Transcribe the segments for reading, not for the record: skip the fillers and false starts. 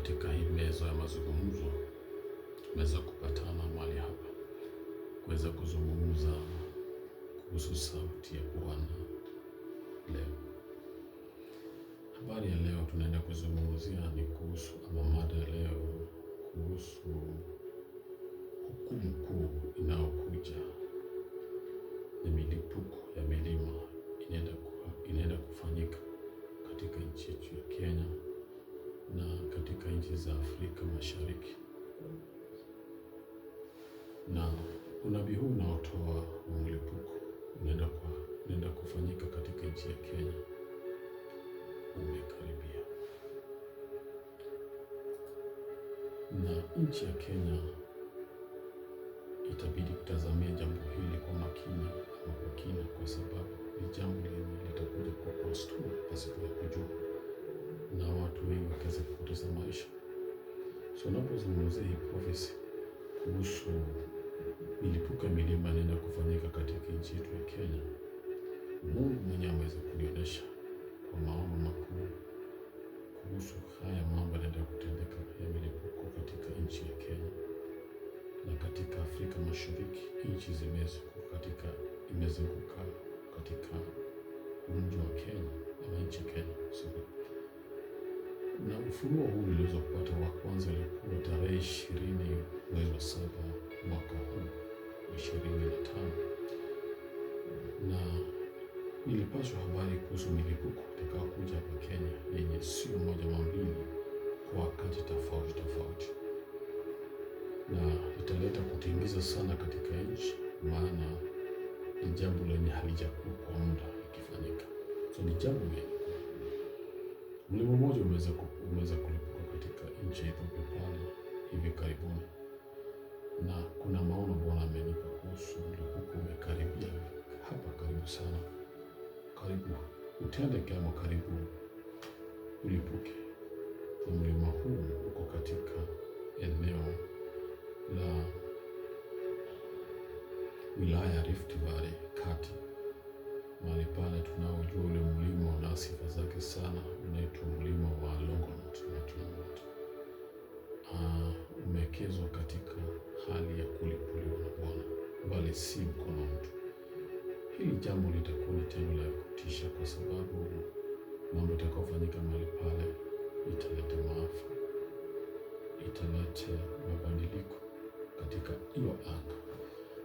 katika hii meza ya mazungumzo tumeweza kupatana mahali hapa kuweza kuzungumza kuhusu sauti ya Bwana leo. Habari ya leo tunaenda kuzungumzia ni kuhusu, ama mada ya leo kuhusu hukumu kuu inayokuja. Ni milipuko ya milima inaenda kufanyika katika nchi yetu ya Kenya na katika nchi za Afrika Mashariki. Na unabii huu unaotoa wa mlipuko unaenda kufanyika katika nchi ya Kenya umekaribia. Na nchi ya Kenya itabidi kutazamia jambo hili kwa makini ama kwa kina, kwa sababu ni jambo lenye litakuja kwa kuwashtua pasipo ya kujua, na watu wengi wakaweza kupoteza maisha. So unapozungumzia hii prophecy kuhusu milipuko ya milima inaenda kufanyika katika nchi yetu ya Kenya, Mungu mwenyewe ameweza kunionyesha kwa maono makuu kuhusu haya mambo yanaenda kutendeka ya milipuko katika nchi ya Kenya na katika Afrika Mashariki. Nchi imezunguka katika mji wa Kenya ama nchi ya Kenya. Na ufunuo huu niliweza kupata wa kwanza ilikuwa tarehe 20 mwezi wa 7 mwaka huu 2025, na nilipaswa habari kuhusu milipuko itakayokuja hapa Kenya yenye sio moja mambili kwa wakati tofauti, na italeta kutingiza sana katika nchi, maana ni jambo lenye halijakuwa kwa muda ikifanyika. So ni jambo lenye mlima mmoja umeweza kulipuka katika nchi ya Ethiopia pale hivi karibuni, na kuna maono Bwana amenipa kuhusu mlipuko umekaribia hapa karibu sana, karibu utendeke ama karibu ulipuke. Na mlima huu uko katika eneo la wilaya ya Rift Valley kati, mahali pale tunaojua ule mlima una sifa zake sana, unaitwa mlima wa Longonot. Umewekezwa katika hali ya kulipuliwa na Bwana, bali si mkono wa mtu. Hili jambo litakuwa ni tendo la kutisha, kwa sababu mambo itakayofanyika mahali pale italeta maafa, italeta mabadiliko katika hiyo anga.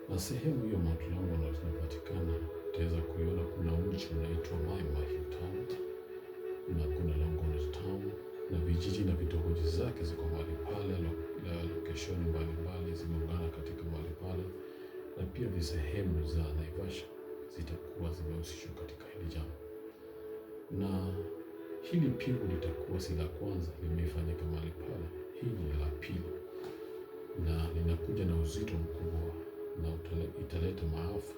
Na sehemu hiyo Mount Longonot inapatikana, utaweza kuiona kuna mji unaitwa Mai Mahiu Town na kuna Longonot Town, na vijiji na vitongoji zake ziko mahali pale, na location mbalimbali zimeungana katika mahali pale, na pia visehemu za Naivasha zitakuwa zimehusishwa katika hili jambo. Na hili pigo litakuwa si la kwanza limefanyika mahali pale, hili ni la pili, na linakuja na uzito mkubwa, na italeta maafa,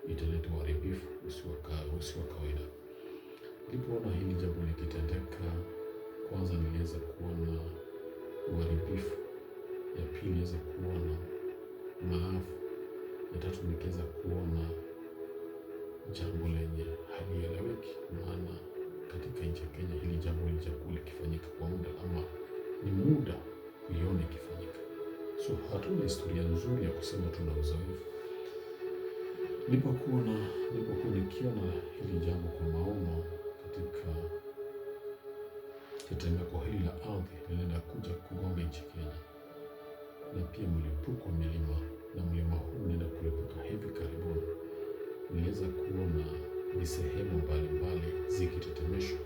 italeta uharibifu usio kawaida. Nilipoona hili jambo likitendeka, kwanza niliweza kuona uharibifu, ya pili niliweza kuona maafa, ya tatu nikaweza kuona jambo lenye halieleweki, maana katika nchi ya Kenya hili jambo lijakuwa likifanyika kwa muda, ama ni muda kuiona ikifanyika. So hatuna historia nzuri ya kusema tuna uzoefu. Nilipokuwa nikiona hili jambo kwa maono katika tetemeko hili la ardhi linaenda kuja kugonga nchi Kenya, na pia mlipuko wa milima, na mlima huu unaenda kulipuka hivi karibuni, niliweza kuona ni sehemu mbalimbali zikitetemeshwa,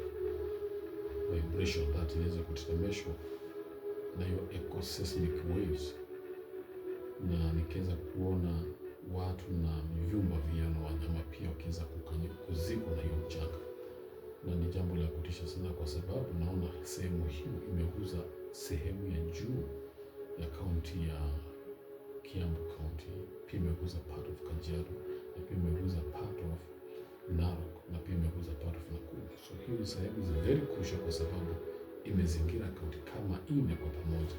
vibration that inaweza kutetemeshwa na hiyo eco-seismic waves, na nikaweza kuona watu na vyumba vyao wanyama pia wakiweza kuzikwa na hiyo mchanga. Na ni jambo la kutisha sana, kwa sababu naona sehemu hiyo imeguza sehemu ya juu ya kaunti ya Kiambu County, pia imeguza part of Kajiado, na pia imeguza part of Narok, na pia imeguza part of Nakuru. So hiyo sehemu is very crucial, kwa sababu imezingira kaunti kama 4 kwa pamoja.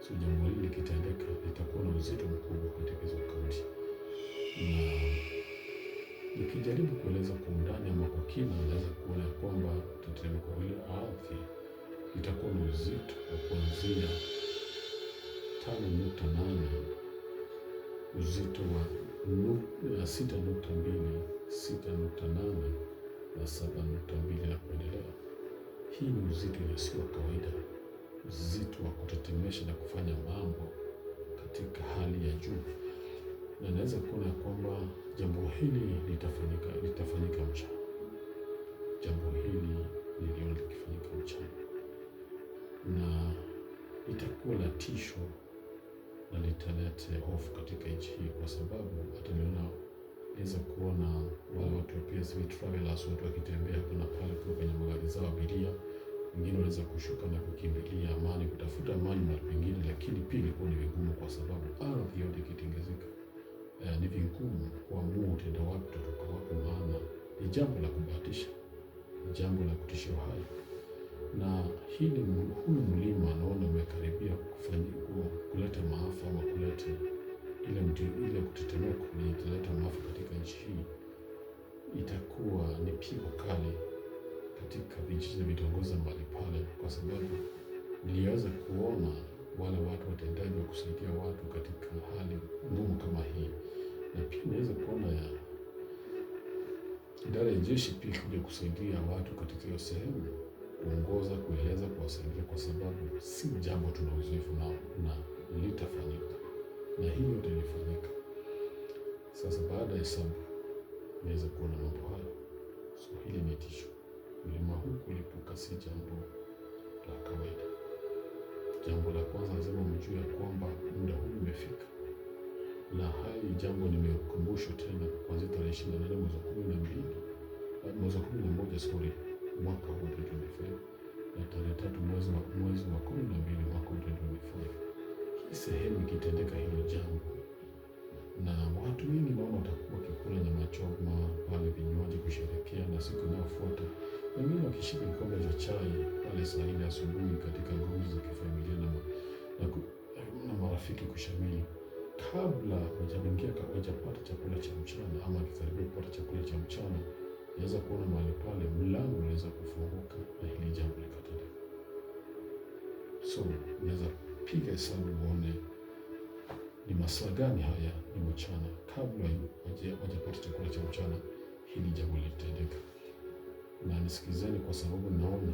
So jambo hili likitendeka litakuwa na uzito mkubwa katika hizo kaunti, na nikijaribu kueleza kwa undani ama kwa kina, naweza kuona kwamba tetemeko hili ardhi itakuwa na uzito wa kuanzia 5.8, uzito wa 6.2, 6.8 na 7.2 na kuendelea. Hii ni uzito usio wa kawaida, uzito wa kutetemesha na kufanya mambo katika hali ya juu, na naweza kuona kwamba jambo hili litafanyika mchana. Jambo hili niliona likifanyika mchana, na itakuwa la tisho na litalete hofu katika nchi hii, kwa sababu hata naweza kuona wale watu wa PSV Travelers, watu wakitembea kuna pale kwenye magari zao abiria, wengine wanaweza kushuka na kukimbilia amani, kutafuta amani mahali pengine, lakini pia ilikuwa ni vigumu kwa sababu ardhi yote ikitingizika, ni vigumu kuamua utaenda wapi, utatoka wapi, maana ni jambo la kubahatisha, ni jambo la kutisha uhai. Na huyu mlima naona umekaribia kuleta maafa ama kuleta ile kutetemeka italeta maafa katika nchi hii. Itakuwa ni pigo kali katika vijiji na vitongoji mbali pale, kwa sababu niliweza kuona wale watu watendaji wa kusaidia watu katika hali ngumu kama hii, na pia naweza kuona idara ya jeshi pia kuja kusaidia watu katika hiyo sehemu, kuongoza, kueleza, kuwasaidia, kwa sababu si jambo tuna uzoefu na litafanyika, na hiyo yote ilifanyika. Sasa baada ya hesabu naweza kuona mambo hayo. So hili ni tisho. Mlima huu kulipuka si jambo la kawaida. Jambo la kwanza lazima mjue ya kwamba muda huu umefika, na hili jambo nimekumbushwa tena kuanzia tarehe 28 mwezi wa 11 mwaka huu 2025 na tarehe 3 mwezi wa 12 mwaka 2025. Hii sehemu ikitendeka hilo jambo, na watu wengi naona watakuwa wakikula nyama choma pale, vinywaji kusherekea, na siku inayofuata wengine wakishika kikombe cha chai pale saa 4 asubuhi katika ngomzi za kifamilia na marafiki kushamili, kabla hawajapata chakula cha mchana ama kikaribia kupata chakula cha mchana. Naweza kuona mahali pale mlango unaweza kufunguka na hili jambo likatendeka. So naweza piga hesabu uone ni masaa gani haya, ni mchana, kabla hawajapata chakula cha mchana, hili jambo litendeka. Na nisikizeni, kwa sababu naona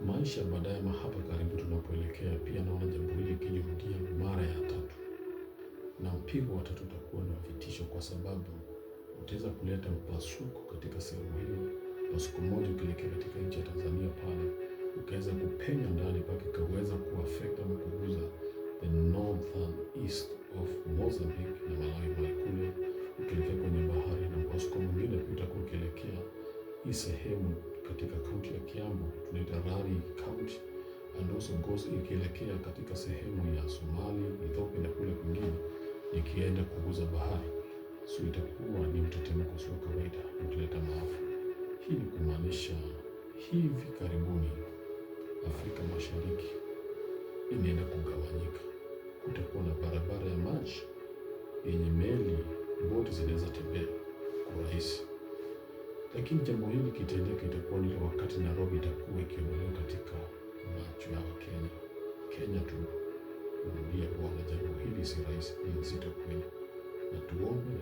maisha baadaye hapa karibu tunapoelekea, pia naona jambo hili likijirudia mara ya 3, na mpigo wa 3 utakuwa na vitisho, kwa sababu utaweza kuleta mpasuko katika sehemu hiyo. Mpasuko mmoja ukielekea katika nchi ya Tanzania pale, ukaweza kupenya ndani mpaka ikaweza kuaffect ama kuguza the northern east of Mozambique na Malawi pale kule, ukielekea kwenye bahari, na mpasuko mwingine pia utakuwa ukielekea hii sehemu katika kaunti ya Kiambu, tunaita Rari County, and also goes ikielekea katika sehemu ya Somalia, Ethiopia na kule kwingine, ikienda kuguza bahari. So itakuwa ni mtetemeko usio kawaida, utaleta maafa. Hii ni kumaanisha hivi karibuni Afrika Mashariki inaenda kugawanyika. Kutakuwa na barabara ya maji yenye meli, boti zinaweza tembea kwa urahisi. Lakini jambo hili kitendeka, itakuwa ni wakati Nairobi itakuwa ikiondolewa katika macho ya Kenya. Kenya turudia kuona jambo hili si rahisi, ni nzito kweli, na tuombe na